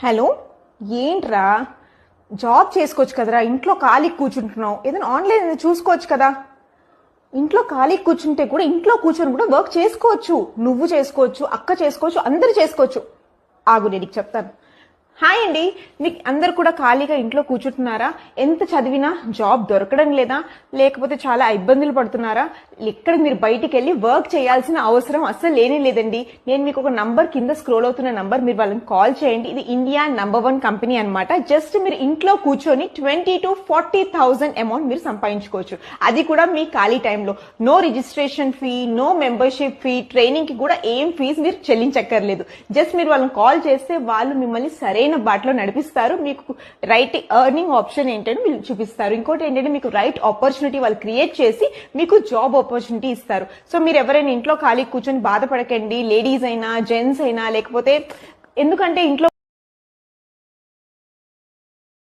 Hello, ఏంట్రా? Job చేసుకోవచ్చు కదరా, ఇంట్లో ఖాళీ కూర్చుంటున్నావు. ఏదైనా ఆన్లైన్ చూసుకోవచ్చు కదా. ఇంట్లో ఖాళీ కూర్చుంటే కూడా ఇంట్లో కూర్చొని కూడా వర్క్ చేసుకోవచ్చు. నువ్వు చేసుకోవచ్చు, అక్క చేసుకోవచ్చు, అందరు చేసుకోవచ్చు. ఆగు, నేను నీకు చెప్తాను. హాయ్ అండి, మీకు అందరు కూడా ఖాళీగా ఇంట్లో కూర్చుంటున్నారా? ఎంత చదివినా జాబ్ దొరకడం లేదా, లేకపోతే చాలా ఇబ్బందులు పడుతున్నారా? ఇక్కడ మీరు బయటికి వెళ్ళి వర్క్ చేయాల్సిన అవసరం అస్సలు లేనే లేదండి. నేను మీకు ఒక నంబర్ కింద స్క్రోల్ అవుతున్న నంబర్, మీరు వాళ్ళని కాల్ చేయండి. ఇది ఇండియా నంబర్ 1 కంపెనీ అనమాట. జస్ట్ మీరు ఇంట్లో కూర్చొని 20,000 to 40,000 అమౌంట్ మీరు సంపాదించుకోవచ్చు. అది కూడా మీ ఖాళీ టైంలో. No registration fee, no membership fee, training కి కూడా ఏం ఫీజు మీరు చెల్లించక్కర్లేదు. జస్ట్ మీరు వాళ్ళని కాల్ చేస్తే వాళ్ళు మిమ్మల్ని సరైన బాటలో నడిపిస్తారు. మీకు రైట్ ఎర్నింగ్ ఆప్షన్ ఏంటని మీరు చూపిస్తారు. ఇంకోటి ఏంటంటే మీకు రైట్ ఆపర్చునిటీ వాళ్ళు క్రియేట్ చేసి మీకు జాబ్ ఆపర్చునిటీ ఇస్తారు. సో మీరు ఎవరైనా ఇంట్లో ఖాళీ కూర్చొని బాధపడకండి. లేడీస్ అయినా, జెంట్స్ అయినా, లేకపోతే ఎందుకంటే ఇంట్లో